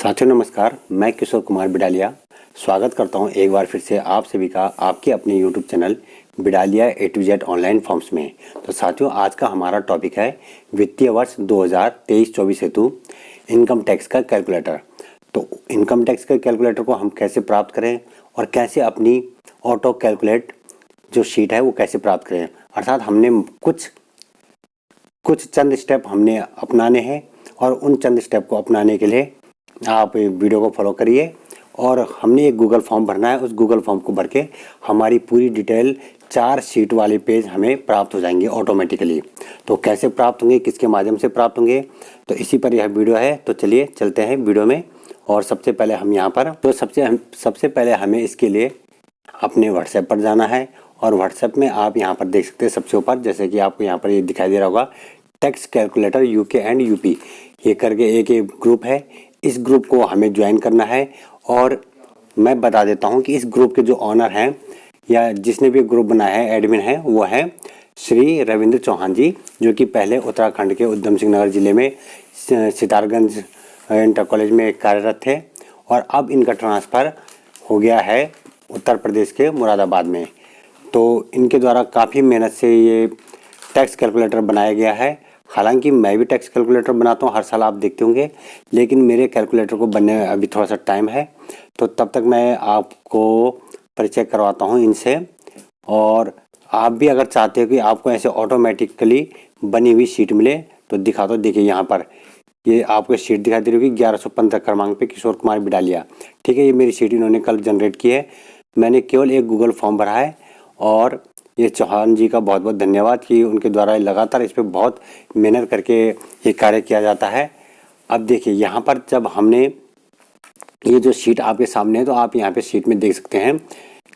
साथियों नमस्कार, मैं किशोर कुमार बिडालिया स्वागत करता हूं एक बार फिर से आप सभी का आपके अपने YouTube channel Bidalia A to Z online forms में। तो साथियों आज का हमारा टॉपिक है वित्तीय वर्ष 2023-24 हेतु इनकम टैक्स का कैलकुलेटर। तो इनकम टैक्स के कैलकुलेटर को हम कैसे प्राप्त करें और कैसे अपनी ऑटो कैलकुलेट जो शीट है वो कैसे प्राप्त करें, अर्थात हमने कुछ चंद स्टेप हमने अपनाने हैं और उन चंद स्टेप को अपनाने के लिए आप वीडियो को फॉलो करिए। और हमने एक गूगल फॉर्म भरना है, उस गूगल फॉर्म को भर के हमारी पूरी डिटेल 4 शीट वाले पेज हमें प्राप्त हो जाएंगे ऑटोमेटिकली। तो कैसे प्राप्त होंगे, किसके माध्यम से प्राप्त होंगे, तो इसी पर यह वीडियो है। तो चलिए चलते हैं वीडियो में। और सबसे पहले हम यहाँ पर सबसे पहले हमें इसके लिए अपने व्हाट्सएप पर जाना है। और व्हाट्सएप में आप यहाँ पर देख सकते हैं सबसे ऊपर, जैसे कि आपको यहाँ पर ये दिखाई दे रहा होगा, tax calculator UK and UP ये करके एक ग्रुप है। इस ग्रुप को हमें ज्वाइन करना है। और मैं बता देता हूँ कि इस ग्रुप के जो ऑनर हैं या जिसने भी ग्रुप बनाया है, एडमिन है, वो है श्री रविंद्र चौहान जी, जो कि पहले उत्तराखंड के उधम सिंह नगर जिले में सितारगंज इंटर कॉलेज में कार्यरत थे और अब इनका ट्रांसफ़र हो गया है उत्तर प्रदेश के मुरादाबाद में। तो इनके द्वारा काफ़ी मेहनत से ये टैक्स कैलकुलेटर बनाया गया है। हालांकि मैं भी टैक्स कैलकुलेटर बनाता हूँ, हर साल आप देखते होंगे, लेकिन मेरे कैलकुलेटर को बनने में अभी थोड़ा सा टाइम है। तो तब तक मैं आपको परिचय करवाता हूँ इनसे। और आप भी अगर चाहते हो कि आपको ऐसे ऑटोमेटिकली बनी हुई शीट मिले तो दिखा दो। देखिए यहाँ पर ये आपको शीट दिखाई दे रही होगी 1115 क्रमांक पे किशोर कुमार बिडालिया। ठीक है, ये मेरी शीट इन्होंने कल जनरेट की है। मैंने केवल एक गूगल फॉर्म भरा है और ये चौहान जी का बहुत बहुत धन्यवाद कि उनके द्वारा लगातार इस पर बहुत मेहनत करके ये कार्य किया जाता है। अब देखिए यहाँ पर जब हमने ये जो शीट आपके सामने है, तो आप यहाँ पे शीट में देख सकते हैं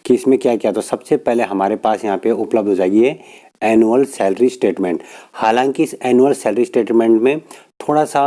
कि इसमें क्या क्या। तो सबसे पहले हमारे पास यहाँ पे उपलब्ध हो जाएगी ये एनुअल सैलरी स्टेटमेंट। हालांकि इस एनुअल सैलरी स्टेटमेंट में थोड़ा सा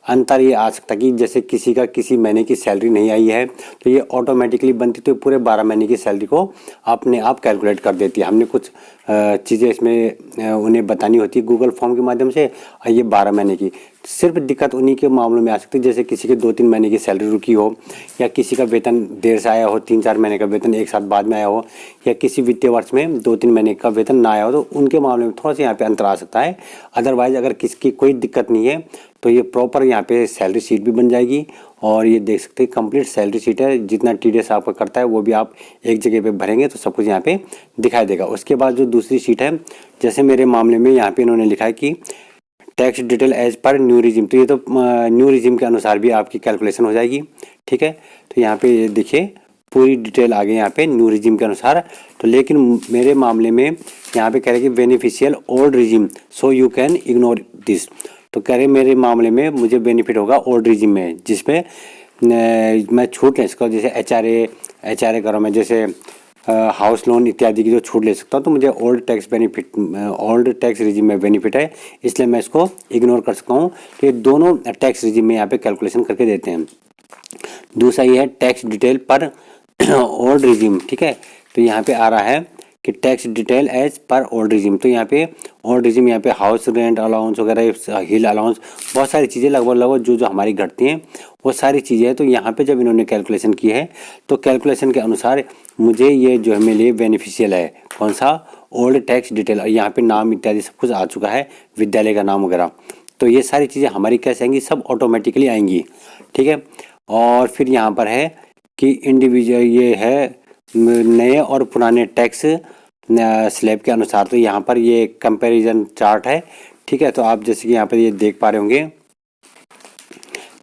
अंतर ये आ सकता है कि जैसे किसी का किसी महीने की सैलरी नहीं आई है तो ये ऑटोमेटिकली बनती, तो पूरे 12 महीने की सैलरी को अपने आप कैलकुलेट कर देती है। हमने कुछ चीज़ें इसमें उन्हें बतानी होती है गूगल फॉर्म के माध्यम से, और ये 12 महीने की। सिर्फ दिक्कत उन्हीं के मामलों में आ सकती है जैसे किसी के 2-3 महीने की सैलरी रुकी हो, या किसी का वेतन देर से आया हो, 3-4 महीने का वेतन एक साथ बाद में आया हो, या किसी वित्तीय वर्ष में 2-3 महीने का वेतन ना आया हो, तो उनके मामले में थोड़ा सा यहाँ पे अंतर आ सकता है। अदरवाइज अगर किसकी कोई दिक्कत नहीं है तो ये प्रॉपर यहाँ पे सैलरी शीट भी बन जाएगी। और ये देख सकते हैं कंप्लीट सैलरी शीट है। जितना TDS आपका करता है वो भी आप एक जगह पे भरेंगे तो सब कुछ यहाँ पे दिखाई देगा। उसके बाद जो दूसरी शीट है, जैसे मेरे मामले में यहाँ पे इन्होंने लिखा है कि tax detail as per new regime, तो ये तो न्यू रिजिम के अनुसार भी आपकी कैलकुलेशन हो जाएगी। ठीक है, तो यहाँ पे ये देखिए पूरी डिटेल आ गई यहाँ पे न्यू रिजिम के अनुसार। तो लेकिन मेरे मामले में यहाँ पे कह रहे कि beneficial old regime so you can ignore this. तो कह रहे मेरे मामले में मुझे बेनिफिट होगा ओल्ड रिजिम में, जिसमें मैं छूट ले सकता हूँ। जैसे एच आर ए करो मैं, जैसे हाउस लोन इत्यादि की जो छूट ले सकता हूँ, तो मुझे ओल्ड टैक्स रिजिम में बेनिफिट है, इसलिए मैं इसको इग्नोर कर सकता हूँ। तो ये दोनों टैक्स रिजिम में यहाँ पे कैलकुलेशन करके देते हैं। दूसरा ये है टैक्स डिटेल पर ओल्ड रिजिम। ठीक है, तो यहाँ पे आ रहा है कि tax detail as per old regime. तो यहाँ पे ओल्ड रिजिम, यहाँ पे हाउस रेंट अलाउंस वगैरह, हिल अलाउंस, बहुत सारी चीज़ें लगभग जो हमारी घटती हैं वो सारी चीज़ें हैं। तो यहाँ पे जब इन्होंने कैलकुलेशन की है तो कैलकुलेशन के अनुसार मुझे ये जो है मेरे लिए बेनिफिशियल है कौन सा, ओल्ड टैक्स डिटेल। यहाँ पे नाम इत्यादि सब कुछ आ चुका है, विद्यालय का नाम वगैरह। तो ये सारी चीज़ें हमारी कैसे आएंगी, सब ऑटोमेटिकली आएंगी। ठीक है, और फिर यहाँ पर है कि इंडिविजुअल ये है नए और पुराने टैक्स स्लैब के अनुसार। तो यहाँ पर ये कंपैरिजन चार्ट है। ठीक है, तो आप जैसे कि यहाँ पर ये देख पा रहे होंगे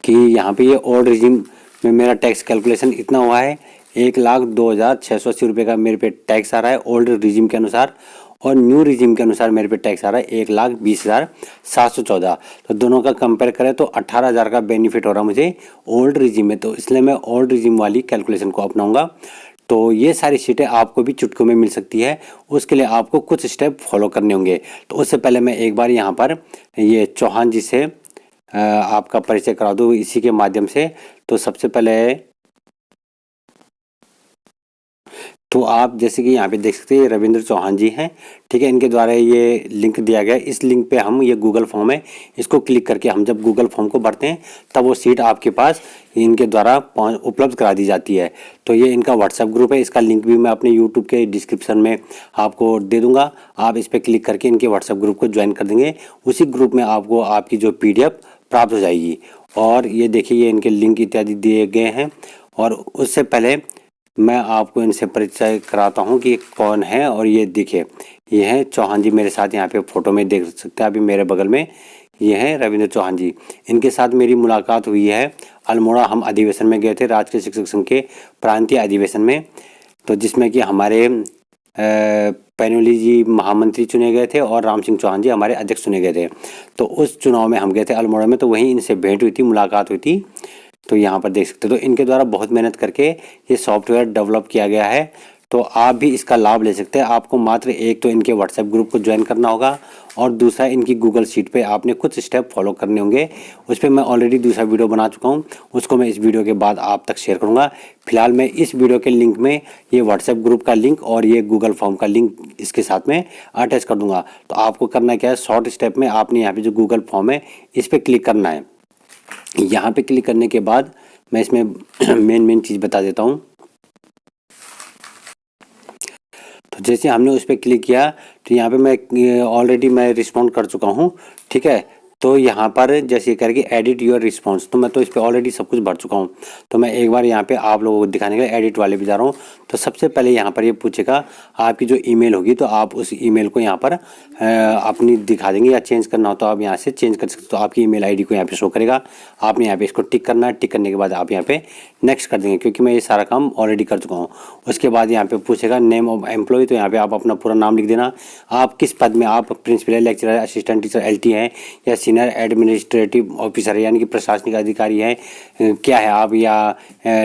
कि यहाँ पे ये ओल्ड रिजिम में मेरा टैक्स कैलकुलेशन इतना हुआ है, 1,02,680 रुपये का मेरे पे टैक्स आ रहा है ओल्ड रिजिम के अनुसार, और न्यू रिजिम के अनुसार मेरे पे टैक्स आ रहा है 1,20,714। तो दोनों का कंपेयर करें तो 18,000 का बेनिफिट हो रहा है मुझे ओल्ड रिजिम में। तो इसलिए मैं ओल्ड रिजिम वाली कैलकुलेशन को अपनाऊंगा। तो ये सारी शीटें आपको भी चुटकियों में मिल सकती है, उसके लिए आपको कुछ स्टेप फॉलो करने होंगे। तो उससे पहले मैं एक बार यहाँ पर ये चौहान जी से आपका परिचय करा दूँ इसी के माध्यम से। तो सबसे पहले तो आप जैसे कि यहाँ पे देख सकते हैं रविंद्र चौहान जी हैं, ठीक है। इनके द्वारा ये लिंक दिया गया है। इस लिंक पे हम, ये गूगल फॉर्म है, इसको क्लिक करके हम जब गूगल फॉर्म को भरते हैं तब वो सीट आपके पास इनके द्वारा उपलब्ध करा दी जाती है। तो ये इनका व्हाट्सएप ग्रुप है, इसका लिंक भी मैं अपने यूट्यूब के डिस्क्रिप्शन में आपको दे दूंगा। आप इस पर क्लिक करके इनके व्हाट्सएप ग्रुप को ज्वाइन कर देंगे। उसी ग्रुप में आपको आपकी जो PDF प्राप्त हो जाएगी। और ये देखिए, ये इनके लिंक इत्यादि दिए गए हैं। और उससे पहले मैं आपको इनसे परिचय कराता हूँ कि कौन है। और ये देखिए, ये हैं चौहान जी मेरे साथ, यहाँ पे फोटो में देख सकते हैं अभी मेरे बगल में, ये हैं रविंद्र चौहान जी। इनके साथ मेरी मुलाकात हुई है अल्मोड़ा। हम अधिवेशन में गए थे, राजकीय शिक्षक संघ के प्रांतीय अधिवेशन में, तो जिसमें कि हमारे पैनुली जी महामंत्री चुने गए थे और राम सिंह चौहान जी हमारे अध्यक्ष चुने गए थे। तो उस चुनाव में हम गए थे अल्मोड़ा में, तो वहीं इनसे भेंट हुई थी, मुलाकात हुई थी। तो यहाँ पर देख सकते हो, तो इनके द्वारा बहुत मेहनत करके ये सॉफ्टवेयर डेवलप किया गया है। तो आप भी इसका लाभ ले सकते हैं। आपको मात्र एक तो इनके व्हाट्सएप ग्रुप को ज्वाइन करना होगा, और दूसरा इनकी गूगल शीट पे आपने कुछ स्टेप फॉलो करने होंगे। उस पर मैं ऑलरेडी दूसरा वीडियो बना चुका हूँ, उसको मैं इस वीडियो के बाद आप तक शेयर करूँगा। फिलहाल मैं इस वीडियो के लिंक में ये व्हाट्सएप ग्रुप का लिंक और ये गूगल फॉर्म का लिंक इसके साथ में अटैच कर दूँगा। तो आपको करना क्या है, शॉर्ट स्टेप में आपने यहाँ पर जो गूगल फॉर्म है इस पर क्लिक करना है। यहाँ पर क्लिक करने के बाद मैं इसमें मेन चीज़ बता देता हूँ। तो जैसे हमने उस पर क्लिक किया तो यहाँ पे मैं ऑलरेडी रिस्पॉन्ड कर चुका हूँ, ठीक है। तो यहाँ पर जैसे करके एडिट योर रिस्पॉन्स, तो मैं तो इस पर ऑलरेडी सब कुछ भर चुका हूँ। तो मैं एक बार यहाँ पे आप लोगों को दिखाने के लिए एडिट वाले भी जा रहा हूँ। तो सबसे पहले यहाँ पर ये पूछेगा आपकी जो ईमेल होगी, तो आप उस ईमेल को यहाँ पर अपनी दिखा देंगे, या चेंज करना हो तो आप यहाँ से चेंज कर सकते हो। तो आपकी ईमेल आईडी को यहाँ पे शो करेगा, आपने यहाँ पे इसको टिक करना है। टिक करने के बाद आप यहाँ पे नेक्स्ट कर देंगे, क्योंकि मैं ये सारा काम ऑलरेडी कर चुका हूँ। उसके बाद यहाँ पे पूछेगा नेम ऑफ एम्प्लॉय, तो यहाँ पे आप अपना पूरा नाम लिख देना। आप किस पद में, आप principal, lecturer, assistant teacher, LT हैं, या सीनियर एडमिनिस्ट्रेटिव ऑफिसर यानी कि प्रशासनिक अधिकारी है, क्या है आप, या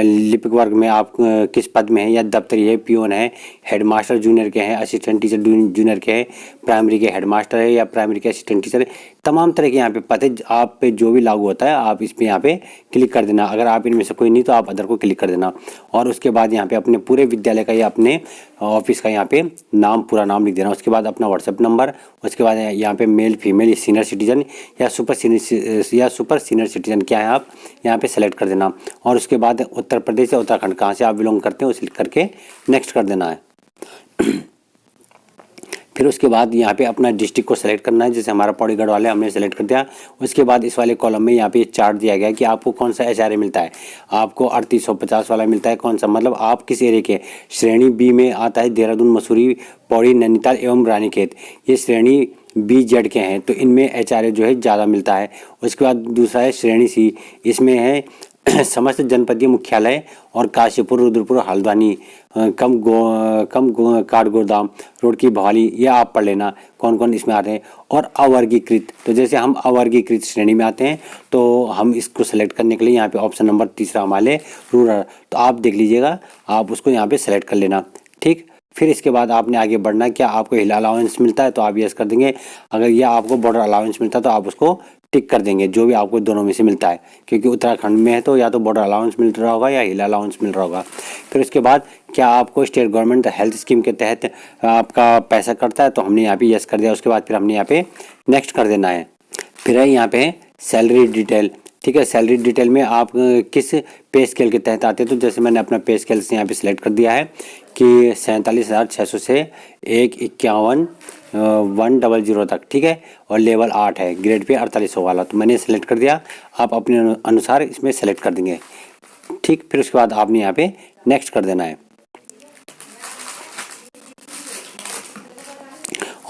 लिपिक वर्ग में आप किस पद में हैं, या दफ्तरी है, पियोन है, हेडमास्टर जूनियर के हैं, असिस्टेंट टीचर जूनियर के हैं, प्राइमरी के हेडमास्टर है, या प्राइमरी के असिस्टेंट टीचर है। तमाम तरह के यहाँ पे पद है, आप पे जो भी लागू होता है आप इस पे यहाँ पे क्लिक कर देना। अगर आप इनमें से कोई नहीं तो आप अदर को क्लिक कर देना। और उसके बाद यहाँ पे अपने पूरे विद्यालय का या अपने ऑफिस का यहाँ पे नाम, पूरा नाम लिख देना। उसके बाद अपना व्हाट्सएप नंबर, उसके बाद यहाँ पे मेल, फीमेल, सीनियर सिटीजन या सुपर सीनियर सिटीजन क्या है आप यहाँ पे सेलेक्ट कर देना। और उसके बाद उत्तर प्रदेश या उत्तराखंड कहाँ से आप बिलोंग करते हैं वो सिलेक्ट करके नेक्स्ट कर देना है। फिर उसके बाद यहाँ पे अपना डिस्ट्रिक्ट को सेलेक्ट करना है, जैसे हमारा पौड़ीगढ़ वाले हमने सेलेक्ट कर दिया। उसके बाद इस वाले कॉलम में यहाँ पे चार्ट दिया गया कि आपको कौन सा HRA मिलता है। आपको 3850 वाला मिलता है, कौन सा, मतलब आप किस एरिया के। श्रेणी B में आता है देहरादून, मसूरी, पौड़ी, नैनीताल एवं रानीखेत, ये श्रेणी BZ के हैं, तो इनमें HRA जो है ज़्यादा मिलता है। उसके बाद दूसरा है श्रेणी C, इसमें है समस्त जनपदीय मुख्यालय और काशीपुर, रुद्रपुर, हल्द्वानी, कम काठगोदाम रोड की भवाली, ये आप पढ़ लेना कौन कौन इसमें आते हैं। और अवर्गीकृत, तो जैसे हम अवर्गीकृत श्रेणी में आते हैं तो हम इसको सेलेक्ट करने के लिए यहाँ पे ऑप्शन नंबर 3 हमारे रूरल, तो आप देख लीजिएगा, आप उसको यहाँ पे सेलेक्ट कर लेना, ठीक। फिर इसके बाद आपने आगे बढ़ना है। क्या आपको हिल अलाउंस मिलता है तो आप यस कर देंगे। अगर ये आपको बॉर्डर अलाउंस मिलता है तो आप उसको टिक कर देंगे, जो भी आपको दोनों में से मिलता है, क्योंकि उत्तराखंड में है तो या तो बॉर्डर अलाउंस मिल रहा होगा या हिल अलाउंस मिल रहा होगा। फिर उसके बाद क्या आपको स्टेट गवर्नमेंट हेल्थ स्कीम के तहत आपका पैसा कटता है, तो हमने यहाँ पे यस कर दिया। उसके बाद फिर हमने यहाँ पे नेक्स्ट कर देना है। फिर है यहाँ पे सैलरी डिटेल, ठीक है। सैलरी डिटेल में आप किस पे स्केल के तहत आते हैं, तो जैसे मैंने अपना पे स्केल से यहाँ पे सिलेक्ट कर दिया है कि 47,600 से 151,100 तक, ठीक है। और लेवल 8 है, ग्रेड पे 4800 वाला, तो मैंने सेलेक्ट कर दिया। आप अपने अनुसार इसमें सेलेक्ट कर देंगे, ठीक। फिर उसके बाद आपने यहाँ पे नेक्स्ट कर देना है।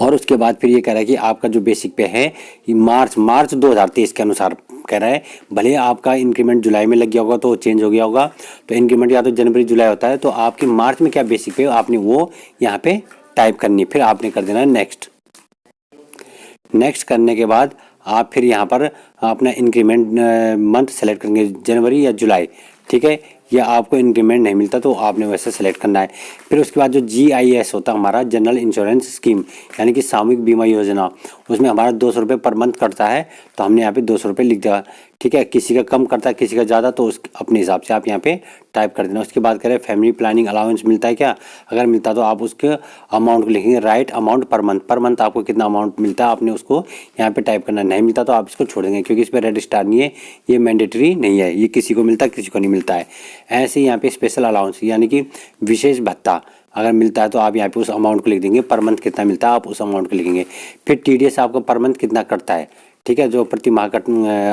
और उसके बाद फिर ये कह रहा है कि आपका जो बेसिक पे है मार्च 2023 के अनुसार कह रहा है। भले आपका इंक्रीमेंट जुलाई में लग गया होगा तो चेंज हो गया होगा, तो इंक्रीमेंट या तो जनवरी जुलाई होता है, तो आपकी मार्च में क्या बेसिक पे आपने वो यहाँ पे टाइप करनी। फिर आपने कर देना है नेक्स्ट करने के बाद आप फिर यहाँ पर अपना इंक्रीमेंट मंथ सेलेक्ट करेंगे, जनवरी या जुलाई, ठीक है। या आपको इंक्रीमेंट नहीं मिलता तो आपने वैसे सेलेक्ट करना है। फिर उसके बाद जो GIS होता है हमारा, जनरल इंश्योरेंस स्कीम, यानी कि सामूहिक बीमा योजना, उसमें हमारा 200 रुपये पर मंथ कटता है, तो हमने यहाँ पे 200 रुपये लिख दिया, ठीक है, किसी का कम करता है किसी का ज़्यादा, तो उस अपने हिसाब से आप यहाँ पे टाइप कर देना। उसके बाद करें फैमिली प्लानिंग अलाउंस मिलता है क्या, अगर मिलता है तो आप उसके अमाउंट को लिखेंगे, राइट अमाउंट पर मंथ आपको कितना अमाउंट मिलता है आपने उसको यहाँ पे टाइप करना। नहीं मिलता तो आप इसको छोड़ देंगे, क्योंकि इस पर रेड स्टार नहीं है, ये मैंडेटरी नहीं है, ये किसी को मिलता है किसी को नहीं मिलता है। ऐसे ही यहाँ पे स्पेशल अलाउंस यानी कि विशेष भत्ता अगर मिलता है तो आप यहाँ पे उस अमाउंट को लिख देंगे, पर मंथ कितना मिलता है आप उस अमाउंट को लिखेंगे। फिर TDS आपको पर मंथ कितना कटता है, ठीक है, जो प्रति माह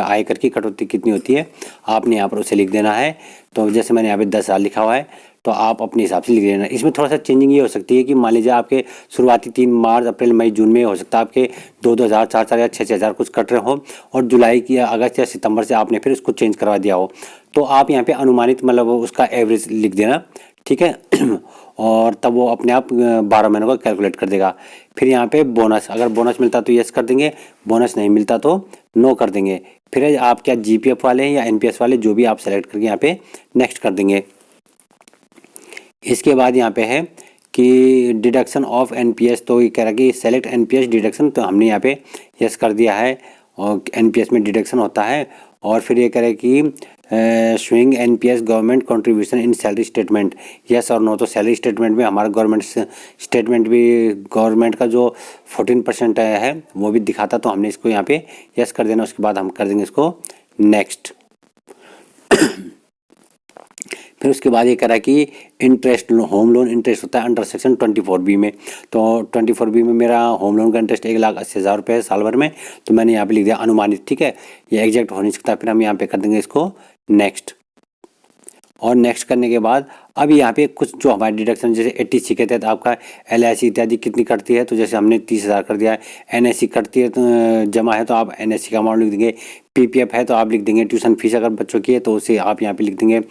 आयकर की कटौती कितनी होती है आपने यहाँ पर उसे लिख देना है। तो जैसे मैंने यहाँ पे 10,000 लिखा हुआ है, तो आप अपने हिसाब से लिख देना। इसमें थोड़ा सा चेंजिंग ये हो सकती है कि मान लीजिए आपके शुरुआती 3 मार्च अप्रैल मई जून में हो सकता है आपके 2,000 4,000 या 6,000 कुछ कट रहे हो, और जुलाई की अगस्त या सितंबर से आपने फिर उसको चेंज करवा दिया हो, तो आप यहाँ पे अनुमानित मतलब उसका एवरेज लिख देना, ठीक है। और तब वो अपने आप 12 महीनों का कैलकुलेट कर देगा। फिर यहाँ पे बोनस, अगर बोनस मिलता तो यस कर देंगे, बोनस नहीं मिलता तो नो कर देंगे। फिर आप क्या GPF वाले हैं या NPS वाले, जो भी आप सेलेक्ट करके यहाँ पे नेक्स्ट कर देंगे। इसके बाद यहाँ पे है कि डिडक्शन ऑफ NPS, तो ये कह रहा है कि सेलेक्ट NPS डिडक्शन, तो हमने यहाँ पे यस कर दिया है और NPS में डिडक्शन होता है। और फिर ये कह रहा है कि showing NPS government contribution in salary statement, yes और नो, तो सैलरी स्टेटमेंट में हमारा गवर्नमेंट स्टेटमेंट भी गवर्नमेंट का जो 14% है वो भी दिखाता, तो हमने इसको यहाँ पे यस कर देना। उसके बाद हम कर देंगे इसको नेक्स्ट। फिर उसके बाद ये कह रहा है कि इंटरेस्ट होम लोन इंटरेस्ट होता है अंडर सेक्शन 24B में, तो 24B में मेरा होम लोन का इंटरेस्ट 1,80,000 रुपये है साल भर में, तो मैंने यहाँ पे लिख दिया अनुमानित, ठीक है, ये एग्जैक्ट हो नहीं सकता। फिर हम यहाँ पे कर देंगे इसको नेक्स्ट। और नेक्स्ट करने के बाद अब यहाँ पे कुछ जो हमारे डिडक्शन जैसे 80C के तहत आपका LIC इत्यादि कितनी कटती है, तो जैसे हमने 30,000 कर दिया है। NSC कटती है तो जमा है तो आप NSC का अमाउंट लिख देंगे। PPF है तो आप लिख देंगे, ट्यूशन फीस अगर बच्चों की है तो उसे आप यहाँ पे लिख देंगे।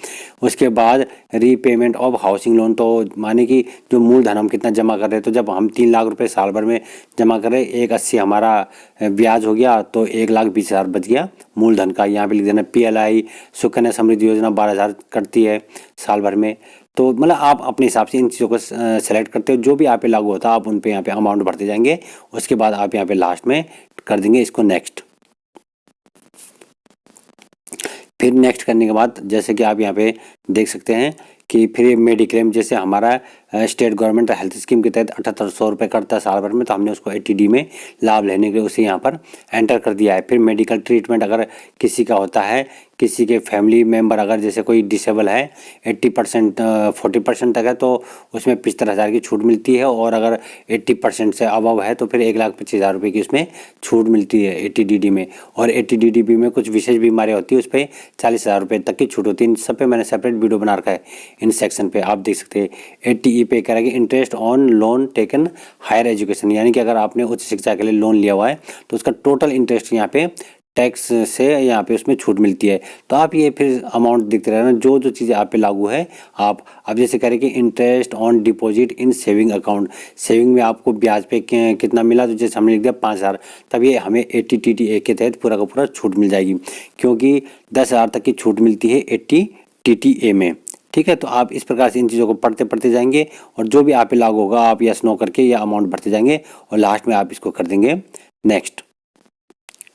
उसके बाद रीपेमेंट ऑफ हाउसिंग लोन, तो माने कि जो मूलधन हम कितना जमा कर रहे हैं, तो जब हम 3 लाख रुपये साल भर में जमा कर रहे हैं, 1,80 हमारा ब्याज हो गया, तो 1,20,000 बच गया मूलधन का, यहाँ पे लिख देना। PLI सुकन्या समृद्धि योजना 12,000 कटती है साल भर में, तो मतलब आप अपने हिसाब से इन चीज़ों को सेलेक्ट करते हो, जो भी आप पे लागू होता है आप उन पे यहाँ पे अमाउंट भरते जाएंगे। उसके बाद आप यहाँ पे लास्ट में कर देंगे इसको नेक्स्ट। फिर नेक्स्ट करने के बाद जैसे कि आप यहाँ पे देख सकते हैं कि फिर मेडिक्लेम, जैसे हमारा स्टेट गवर्नमेंट हेल्थ स्कीम के तहत 7,800 रुपये करता है साल भर में, तो हमने उसको 80D में लाभ लेने के लिए उसे यहाँ पर एंटर कर दिया है। फिर मेडिकल ट्रीटमेंट अगर किसी का होता है, किसी के फैमिली मेंबर अगर जैसे कोई डिसेबल है 80% 40% तक है, तो उसमें 75,000 की छूट मिलती है, और अगर 80% से अबव है तो फिर 1,25,000 रुपये की उसमें छूट मिलती है 80DD में। और 80DDB में कुछ विशेष बीमारियाँ होती है, उस पर 40,000 रुपये तक की छूट होती है। इन सब पे मैंने सेपरेट वीडियो बना रखा है, इन सेक्शन पे आप देख सकते हैं। 80E पे कह रहा है कि interest on loan taken higher education, यानी कि अगर आपने उच्च शिक्षा के लिए लोन लिया हुआ है तो उसका टोटल इंटरेस्ट यहाँ पे टैक्स से यहाँ पे उसमें छूट मिलती है। तो आप ये फिर अमाउंट देखते रहना, जो जो चीज़ें आप पे लागू है आप। अब जैसे कह रहे कि interest on deposit in saving account, saving में आपको ब्याज पे कितना मिला, तो जैसे हमने लिख दिया 5,000, तब ये हमें 80TTA के तहत पूरा का पूरा छूट मिल जाएगी, क्योंकि 10,000 तक की छूट मिलती है 80TTA में, ठीक है। तो आप इस प्रकार से इन चीज़ों को पढ़ते जाएंगे, और जो भी आप पे लागू होगा आप यस नो करके ये अमाउंट भरते जाएंगे, और लास्ट में आप इसको कर देंगे नेक्स्ट,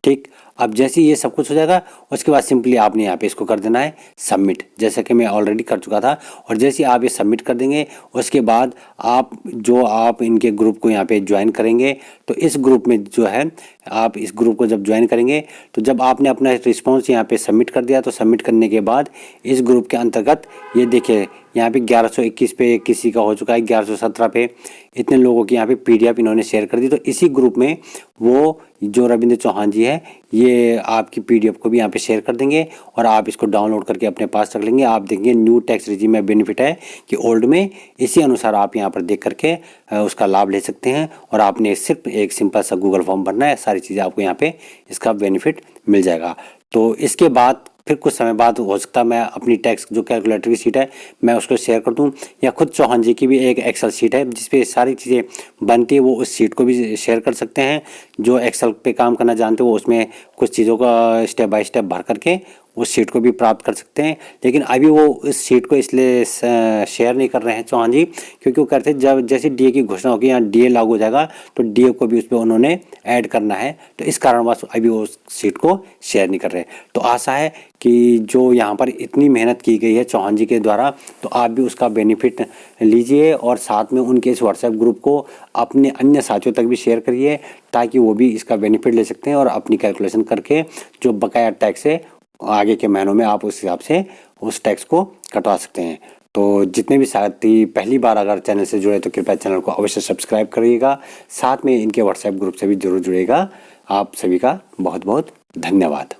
ठीक। अब जैसे ये सब कुछ हो जाएगा, उसके बाद सिंपली आपने यहाँ पे इसको कर देना है सबमिट, जैसा कि मैं ऑलरेडी कर चुका था। और जैसे आप ये सबमिट कर देंगे, उसके बाद आप इनके ग्रुप को यहाँ पे ज्वाइन करेंगे, तो इस ग्रुप में जो है आप इस ग्रुप को जब ज्वाइन करेंगे, तो जब आपने अपना रिस्पॉन्स यहाँ पे सबमिट कर दिया, तो सबमिट करने के बाद इस ग्रुप के अंतर्गत ये देखिए यहाँ पे 1121 पे किसी का हो चुका है, 1117 पे, इतने लोगों की यहाँ पे PDF इन्होंने शेयर कर दी। तो इसी ग्रुप में वो जो रविंद्र चौहान जी है, ये आपकी PDF को भी यहाँ पे शेयर कर देंगे, और आप इसको डाउनलोड करके अपने पास रख लेंगे। आप देखेंगे न्यू टैक्स रिजीम में बेनिफिट है कि ओल्ड में, इसी अनुसार आप यहाँ पर देख करके उसका लाभ ले सकते हैं। और आपने सिर्फ एक सिंपल सा गूगल फॉर्म भरना है, सारी चीज़ें आपको यहाँ पे इसका बेनिफिट मिल जाएगा। तो इसके बाद फिर कुछ समय बाद हो सकता है मैं अपनी टैक्स जो कैलकुलेटर की सीट है मैं उसको शेयर कर दूं, या खुद चौहान जी की भी एक एक्सेल सीट है जिसपे सारी चीज़ें बनती है, वो उस सीट को भी शेयर कर सकते हैं। जो एक्सेल पे काम करना जानते हो वो उसमें कुछ चीज़ों का स्टेप बाय स्टेप भर करके उस सीट को भी प्राप्त कर सकते हैं। लेकिन अभी वो इस सीट को इसलिए शेयर नहीं कर रहे हैं चौहान जी, क्योंकि वो कहते हैं जब जैसे डीए की घोषणा होगी, यहाँ डीए लागू हो जाएगा तो डीए को भी उस पर उन्होंने ऐड करना है, तो इस कारणवश अभी वो सीट को शेयर नहीं कर रहे। तो आशा है कि जो यहाँ पर इतनी मेहनत की गई है चौहान जी के द्वारा, तो आप भी उसका बेनिफिट लीजिए और साथ में उनके इस व्हाट्सएप ग्रुप को अपने अन्य साथियों तक भी शेयर करिए, ताकि वो भी इसका बेनिफिट ले सकते हैं और अपनी कैलकुलेशन करके जो बकाया टैक्स है आगे के महीनों में आप उस हिसाब से उस टैक्स को कटवा सकते हैं। तो जितने भी साथी पहली बार अगर चैनल से जुड़े तो कृपया चैनल को अवश्य सब्सक्राइब करिएगा, साथ में इनके व्हाट्सएप ग्रुप से भी जरूर जुड़ेगा। आप सभी का बहुत बहुत धन्यवाद।